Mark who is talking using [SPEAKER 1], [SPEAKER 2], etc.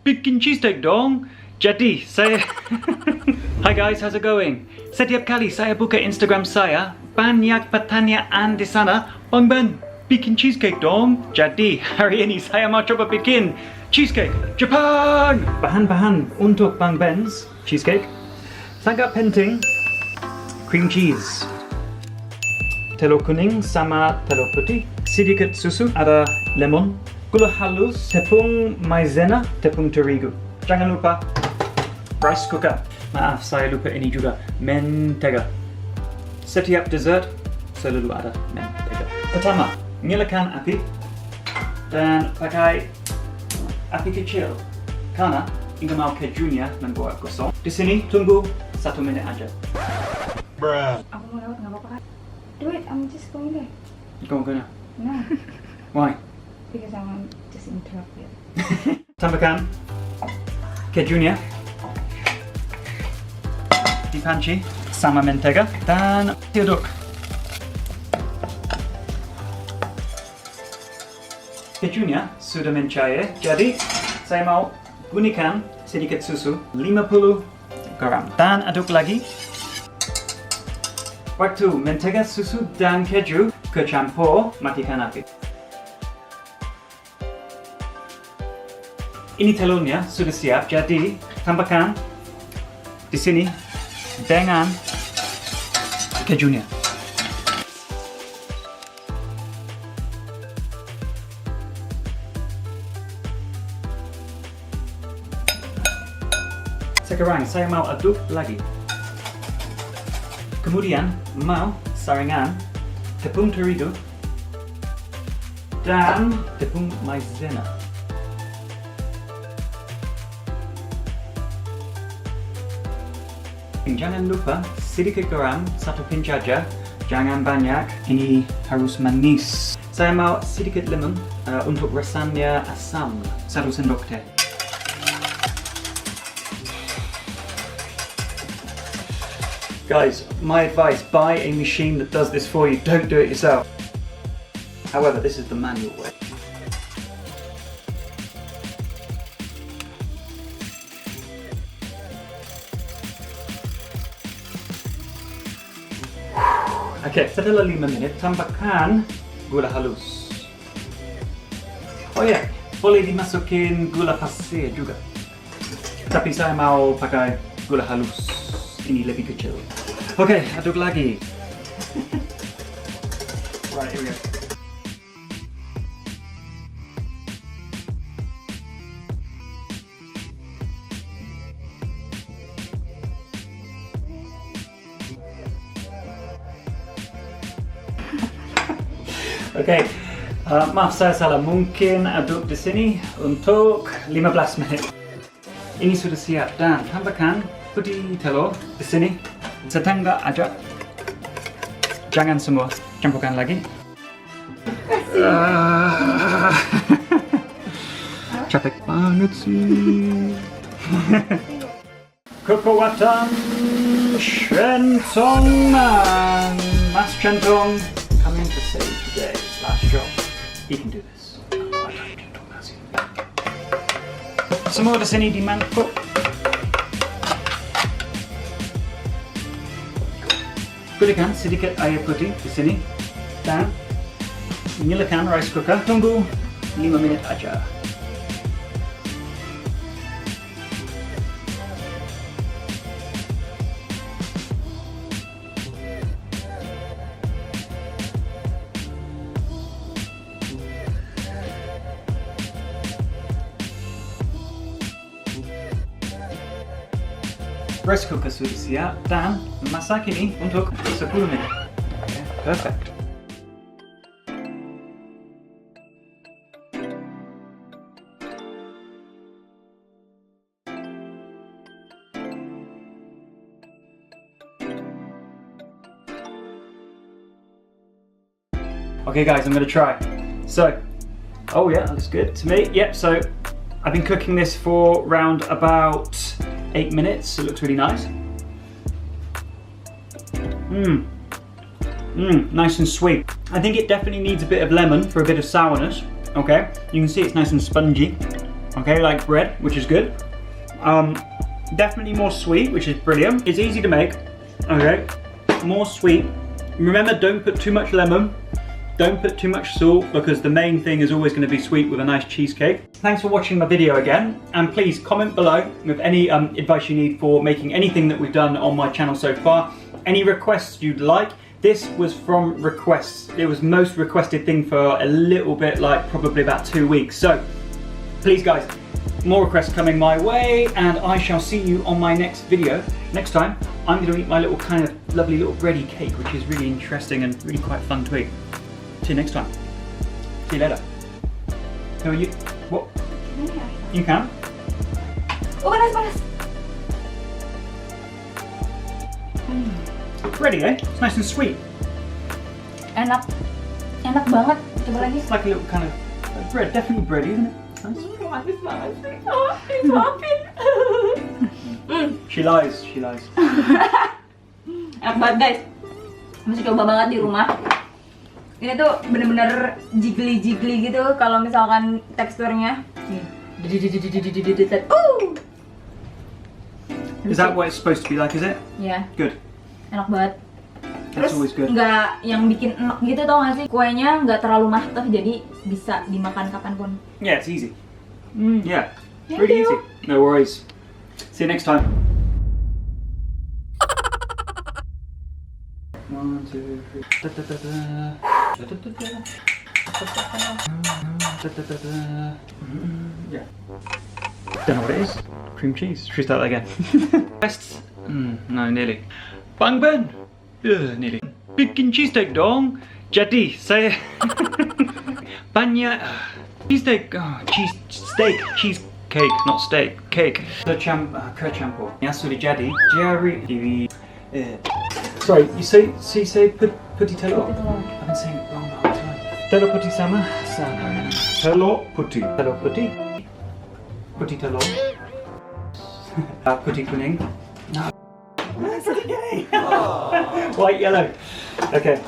[SPEAKER 1] bikin cheesecake dong. Jadi saya Hi guys, how's it going? Setiap kali saya buka Instagram saya, banyak pertanyaan di sana. Bang Ben, bikin cheesecake dong. Jadi hari ini saya mau coba bikin cheesecake Jepang. Bahan-bahan untuk Bang Ben's cheesecake sangat penting. Cream cheese, telur kuning sama telur putih, sedikit susu, ada lemon, gula halus, tepung maizena, tepung terigu. Jangan lupa rice cooker. Maaf, saya lupa ini juga, mentega. Setiap dessert selalu ada mentega. Pertama, nyalakan api dan pakai api kecil karena ingin mau kejunya membuat gosong. Di sini tunggu 1 menit aja. Bruh.
[SPEAKER 2] Aku mau lewat, nggak apa-apa. Do it, I'm just going there.
[SPEAKER 1] Go on.
[SPEAKER 2] No,
[SPEAKER 1] Why?
[SPEAKER 2] because I want just interrupt you.
[SPEAKER 1] Tambahkan kejunya di panci sama mentega dan diaduk. Kejunya sudah mencair, jadi saya mau gunakan sedikit susu 50 gram dan aduk lagi. Waktu mentega, susu, dan keju kecampur, matikan api. Ini telurnya sudah siap, jadi tambahkan di sini dengan kejunya. Sekarang saya mau aduk lagi. Kemudian mau saringan tepung terigu dan tepung maizena. Jangan lupa sedikit garam, 1 pinch aja, jangan banyak, ini harus manis. Saya mau sedikit lemon untuk rasanya asam, 1 sendok teh. Guys, my advice, buy a machine that does this for you, don't do it yourself. However, this is the manual way. Oke, setelah 5 menit, tambahkan gula halus. Oh ya, boleh dimasukin gula pasir juga. Tapi saya mau pakai gula halus, ini lebih kecil. Oke, aduk lagi. Right, here we go. Oke, maaf saya salah. Mungkin aduk di sini untuk 15 menit. Ini sudah siap dan tambahkan putih telur di sini setengah aja. Jangan semua, campurkan lagi. Capek banget sih. Kekuatan centongan. Mas Centong coming to save today. Last job. He can do this. Semua di sini di mangkuk. Gunakan sedikit air putih di sini dan nyalakan rice cooker. Tunggu 5 menit aja. Rice cooker sudah siap dan masak ini untuk 10 menit. Okay, perfect. Okay guys, I'm gonna try. So, oh yeah, looks good to me. Yep, so I've been cooking this for around about 8 minutes. It looks really nice. Nice and sweet. I think it definitely needs a bit of lemon for a bit of sourness. Okay, you can see it's nice and spongy. Okay, like bread, which is good. Definitely more sweet, which is brilliant. It's easy to make. Okay, more sweet. Remember, don't put too much lemon. Don't put too much salt, because the main thing is always going to be sweet with a nice cheesecake. Thanks for watching my video again, and please comment below with any advice you need for making anything that we've done on my channel so far. Any requests you'd like. This was from requests. It was most requested thing for a little bit, like probably about 2 weeks. So please guys, more requests coming my way, and I shall see you on my next video. Next time, I'm going to eat my little kind of lovely little bready cake, which is really interesting and really quite fun to eat. See you next time. See you later. Who are you? What? You can?
[SPEAKER 2] Oh, panas.
[SPEAKER 1] Bready, eh? It's nice and sweet.
[SPEAKER 2] Enak banget. Coba lagi.
[SPEAKER 1] It's like a little kind of bread, definitely bready, isn't it? Nice.
[SPEAKER 2] Manis banget sih. Oh, disuapin.
[SPEAKER 1] She lies.
[SPEAKER 2] Enak banget guys. Mesti coba banget di rumah. Ini tuh bener-bener jiggly gitu kalau misalkan teksturnya.
[SPEAKER 1] Is that what it's supposed to be like, is it?
[SPEAKER 2] Ya.
[SPEAKER 1] Good.
[SPEAKER 2] Enak banget.
[SPEAKER 1] That's
[SPEAKER 2] Terus
[SPEAKER 1] always good.
[SPEAKER 2] nggak yang bikin enak gitu tau gak sih? Kuenya nggak terlalu matah jadi bisa dimakan kapanpun.
[SPEAKER 1] Yeah, it's easy. Yeah,
[SPEAKER 2] Thank
[SPEAKER 1] really
[SPEAKER 2] you.
[SPEAKER 1] easy. No worries. See you next time. 1, 2, 3. Yeah. Don't know what it is. Cream cheese. Should we start that again? Rests? No, nearly. Bang Ben! Nearly. Bikin cheesecake dong. Jadi saya banyak cheesecake. Cheesecake, not steak. Cake. Kecampur. Yang sudah jadi. Sorry, you say putih telor. I've been saying it wrong the whole time. Telur putih sama. Telur putih. Telur putih. Putih telur. Putih kuning. No. White, yellow. Okay.